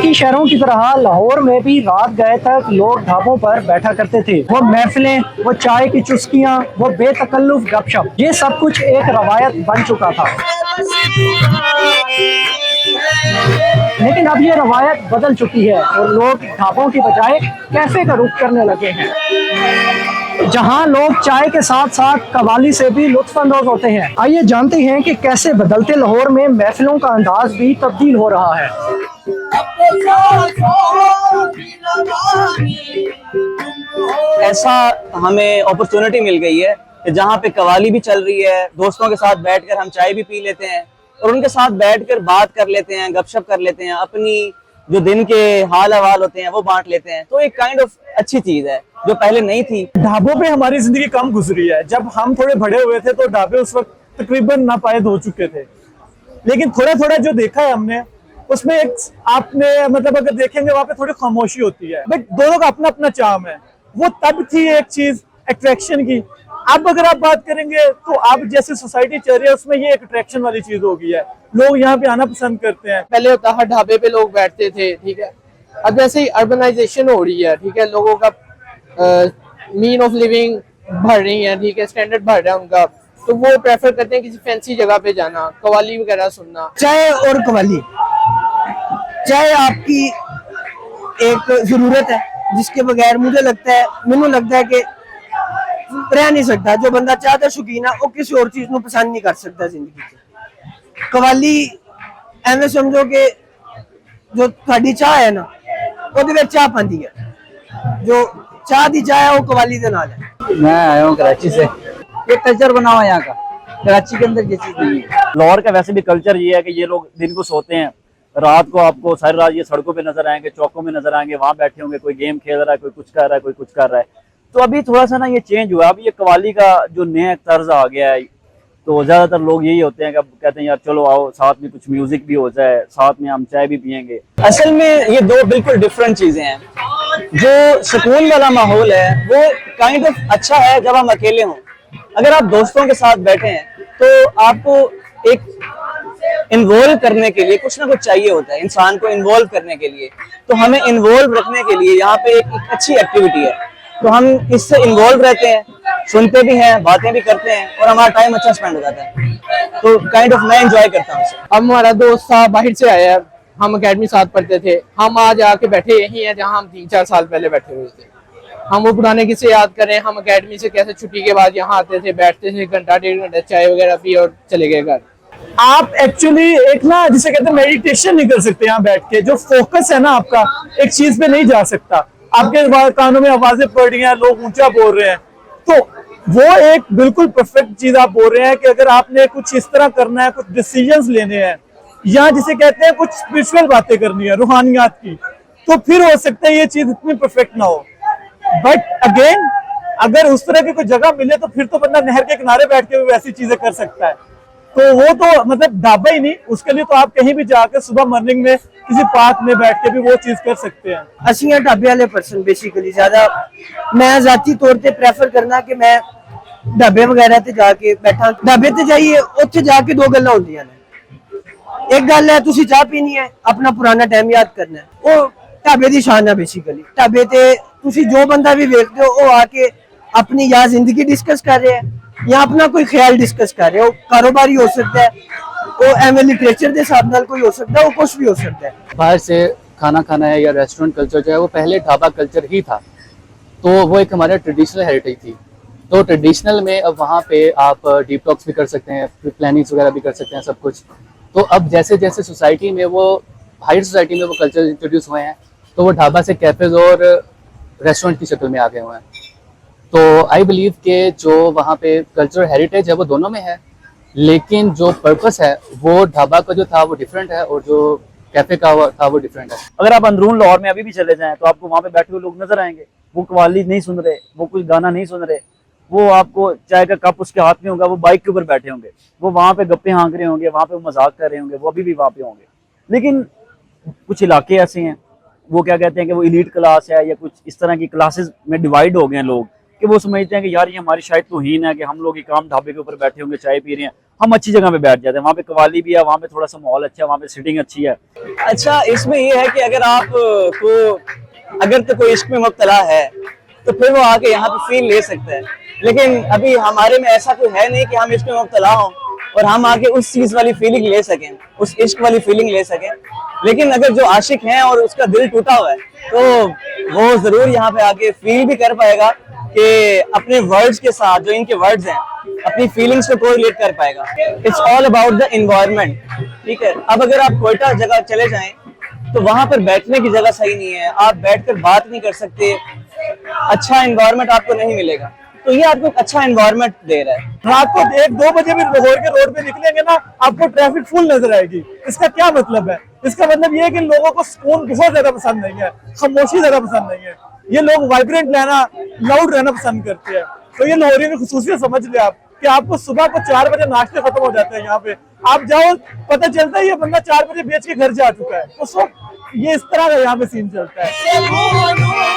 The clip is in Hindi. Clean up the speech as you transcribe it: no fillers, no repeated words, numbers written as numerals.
बाकी शहरों की तरह लाहौर में भी रात गए तक लोग ढाबों पर बैठा करते थे। वो महफिलें, वो चाय की चुस्कियां, वो बेतकल्लुफ गपशप, ये सब कुछ एक रवायत बन चुका था। लेकिन अब ये रवायत बदल चुकी है और लोग ढाबों की बजाय कैफे का रुख करने लगे हैं, जहां लोग चाय के साथ साथ कवाली से भी लुत्फानंदोज होते हैं। आइए जानते हैं कि कैसे बदलते लाहौर में महफिलों का अंदाज भी तब्दील हो रहा है। ऐसा हमें अपॉर्चुनिटी मिल गई है कि जहाँ पे कवाली भी चल रही है, दोस्तों के साथ बैठकर हम चाय भी पी लेते हैं और उनके साथ बैठकर बात कर लेते हैं, गपशप कर लेते हैं, अपनी जो दिन के हाल अहवाल होते हैं वो बांट लेते हैं। तो एक काइंड ऑफ अच्छी चीज है जो पहले नहीं थी। ढाबों पे हमारी जिंदगी कम गुजरी है। जब हम थोड़े बड़े हुए थे तो ढाबे उस वक्त तकरीबन नापायद हो चुके थे, लेकिन थोड़ा थोड़ा जो देखा है हमने उसमें एक आपने मतलब अगर देखेंगे वहां पे थोड़ी खामोशी होती है, बट दोनों का अपना अपना चार्म है। वो तब थी एक चीज अट्रैक्शन की। अब अगर आप बात करेंगे तो अब जैसे सोसाइटी चल रही है उसमें ये एक अट्रैक्शन वाली चीज हो गई है, लोग यहाँ पे आना पसंद करते हैं। पहले होता है ढाबे पे लोग बैठते थे, ठीक है। अब जैसे ही अर्बनाइजेशन हो रही है, ठीक है, लोगों का मीन ऑफ लिविंग बढ़ रही है, ठीक है, स्टैंडर्ड बढ़ रहा है उनका, तो वो प्रेफर करते हैं किसी फैंसी जगह पे जाना, कवाली वगैरह सुनना। चाय और कवाली, चाय आपकी एक जरूरत है जिसके बगैर मुझे लगता है कि रह नहीं सकता। जो बंदा चाह का शौकीन है वो किसी और चीज को पसंद नहीं कर सकता जिंदगी में। कवाली एवं समझो कि जो थोड़ी चाह है ना वो चाह पाती है, जो चाह दी चाह है वो कवाली के नाल है। मैं आया हूँ कराची से। ये कल्चर बना हुआ है यहाँ का, कराची के अंदर ये चीज नहीं है। लाहौर का वैसे भी कल्चर ये है कि ये लोग दिन को सोते हैं, रात को आपको सारी रात ये सड़कों पे नजर आएंगे, चौकों में नजर आएंगे, वहां बैठे होंगे, कोई गेम खेल रहा है, कोई कुछ कर रहा है, कोई कुछ कर रहा है। तो अभी थोड़ा सा ना ये चेंज हुआ। अभी ये कवाली का जो नया तर्ज आ गया है, तो ज्यादातर लोग यही होते हैं कि अब कहते हैं यार चलो आओ साथ में कुछ म्यूजिक भी हो जाए, साथ में हम चाय भी पियेंगे। असल में ये दो बिल्कुल डिफरेंट चीजें हैं। जो सुकून वाला माहौल है वो काइंड ऑफ अच्छा है जब हम अकेले हों। अगर आप दोस्तों के साथ बैठे हैं तो आपको एक इन्वॉल्व करने के लिए कुछ ना कुछ चाहिए होता है, इंसान को इन्वॉल्व करने के लिए। तो हमें इन्वॉल्व रखने के लिए यहाँ पे एक अच्छी एक्टिविटी है, तो हम इससे इन्वॉल्व रहते हैं, सुनते भी हैं, बातें भी करते हैं और हमारा टाइम अच्छा स्पेंड हो जाता है। तो काइंड ऑफ मैं एंजॉय करता हूँ। अब हमारा दोस्त था बाहर से आया है, हम अकेडमी साथ पढ़ते थे, हम आज आके बैठे यही हैं जहाँ हम 3-4 साल पहले बैठे हुए थे। हम वो पुराने किस्से याद करें, हम अकेडमी से कैसे छुट्टी के बाद यहाँ आते थे, बैठते थे, घंटा 1.5 घंटा चाय वगैरह पी और चले गए घर। आप एक्चुअली एक ना जिसे कहते हैं मेडिटेशन नहीं कर सकते यहाँ बैठ के। जो फोकस है ना आपका एक चीज पे नहीं जा सकता। आपके कानों में आवाजें पड़ रही हैं, लोग ऊंचा बोल रहे हैं, तो वो एक बिल्कुल परफेक्ट चीज आप बोल रहे हैं कि अगर आपने कुछ इस तरह करना है, कुछ डिसीजंस लेने हैं या जिसे कहते हैं कुछ स्पिरिचुअल बातें करनी है, रूहानियात की, तो फिर हो सकता है ये चीज इतनी परफेक्ट ना हो। बट अगेन अगर उस तरह की कोई जगह मिले तो फिर तो बंदा नहर के किनारे बैठ के भी वैसी चीजें कर सकता है। तो वो तो मतलब ढाबा ही नहीं, उसके लिए तो आप कहीं भी जाकर सुबह मॉर्निंग में किसी पार्क में बैठ के भी वो चीज कर सकते हैं। ਅਸੀਂ ਆ ਢਾਬੇ ਵਾਲੇ ਪਰਸਨ ਬੇਸਿਕਲੀ ਜ਼ਿਆਦਾ ਮੈਂ ਜ਼ਾਤੀ ਤੌਰ ਤੇ ਪ੍ਰੈਫਰ ਕਰਨਾ ਕਿ ਮੈਂ ਢਾਬੇ ਵਗੈਰਾ ਤੇ ਜਾ ਕੇ ਬੈਠਾਂ। ਢਾਬੇ ਤੇ ਜਾਈਏ ਉੱਥੇ ਜਾ ਕੇ ਦੋ ਗੱਲਾਂ ਹੁੰਦੀਆਂ ਨੇ। ਇੱਕ ਗੱਲ ਹੈ ਤੁਸੀਂ ਚਾਹ ਪੀਣੀ ਹੈ, ਆਪਣਾ ਪੁਰਾਣਾ ਟਾਈਮ ਯਾਦ ਕਰਨਾ ਹੈ, ਉਹ ਢਾਬੇ ਦੀ ਸ਼ਾਨ ਹੈ ਬੇਸਿਕਲੀ। ਢਾਬੇ ਤੇ ਤੁਸੀਂ ਜੋ ਬੰਦਾ ਵੀ ਵੇਖਦੇ ਹੋ ਉਹ ਆ ਕੇ ਆਪਣੀ ਜਾਂ ਜ਼ਿੰਦਗੀ ਡਿਸਕਸ ਕਰ ਰਿਹਾ ਹੈ या अपना कोई ख्याल डिस्कस कर रहे हो। कारोबारी हो सकता है, वो एवं लिटरेचर के हिसाब नाल कोई हो सकता है, वो कुछ भी हो सकता है। बाहर से खाना खाना है या रेस्टोरेंट कल्चर जो है वो पहले ढाबा कल्चर ही था, तो वो एक हमारा ट्रेडिशनल हेरिटेज थी। तो ट्रेडिशनल में अब वहाँ पे आप डीप टॉक्स भी कर सकते हैं, प्लानिंग्स वगैरह भी कर सकते हैं, सब कुछ। तो अब जैसे जैसे सोसाइटी में वो हायर सोसाइटी में वो कल्चर इंट्रोड्यूस हुए हैं, तो वो ढाबा से कैफेज और रेस्टोरेंट की शक्ल में आ गए हुए हैं। तो आई बिलीव कि जो वहाँ पे कल्चरल हेरिटेज है वो दोनों में है, लेकिन जो पर्पस है वो ढाबा का जो था वो डिफरेंट है और जो कैफे का था वो डिफरेंट है। अगर आप अंदरून लाहौर में अभी भी चले जाएं तो आपको वहाँ पे बैठे हुए लोग नजर आएंगे। वो कवाली नहीं सुन रहे, वो कुछ गाना नहीं सुन रहे, वो आपको चाय का कप उसके हाथ में होगा, वो बाइक के ऊपर बैठे होंगे, वो वहाँ पे गप्पे हाँक रहे होंगे, वहाँ पे वो मजाक कर रहे होंगे, वो अभी भी वहाँ पे होंगे। लेकिन कुछ इलाके ऐसे हैं, वो क्या कहते हैं कि वो इलीट क्लास है या कुछ इस तरह की क्लासेस में डिवाइड हो गए हैं लोग, कि वो समझते हैं कि यार ये हमारी शायद तौहीन है कि हम लोग एक आम ढाबे के ऊपर बैठे होंगे, चाय पी रहे हैं, हम अच्छी जगह पे बैठ जाते हैं। वहाँ पे कवाली भी है, वहाँ पे थोड़ा सा माहौल अच्छा है, वहाँ पे सीटिंग अच्छी है। अच्छा, इसमें ये है कि अगर आप को अगर तो कोई इश्क में मुब्तला है तो फिर वो आके यहाँ पे फील ले सकता है, लेकिन अभी हमारे में ऐसा कोई है नहीं कि हम इश्क में मुब्तला हों और हम आके उस चीज वाली फीलिंग ले सकें, उस इश्क वाली फीलिंग ले सकें। लेकिन अगर जो आशिक हैं और उसका दिल टूटा हुआ है तो वो जरूर यहाँ पे आके फील भी कर पाएगा कि अपने वर्ड्स के साथ जो इनके वर्ड्स हैं अपनी फीलिंग्स को कोरिलेट कर पाएगा। It's all about the environment, ठीक है। अब अगर आप कोयटा जगह चले जाएं तो वहां पर बैठने की जगह सही नहीं है, आप बैठकर बात नहीं कर सकते, अच्छा एनवायरनमेंट आपको नहीं मिलेगा। तो ये आपको एक अच्छा एनवायरनमेंट दे रहा है। रात को 1-2 बजे भी लाहौर के रोड पे निकलेंगे ना, आपको ट्रैफिक फुल नजर आएगी। इसका क्या मतलब है? इसका मतलब ये है कि लोगों को सुकून बहुत ज्यादा पसंद नहीं है, खामोशी ज्यादा पसंद नहीं है। ये लोग वाइब्रेंट रहना, लाउड रहना पसंद करते हैं। तो ये लाहौरियों की खुसूसियत समझ ले आप कि आपको सुबह को 4 बजे नाश्ते खत्म हो जाते हैं। यहाँ पे आप जाओ, पता चलता है ये बंदा 4 बजे बेच के घर जा चुका है। उस वक्त ये इस तरह का यहाँ पे सीन चलता है।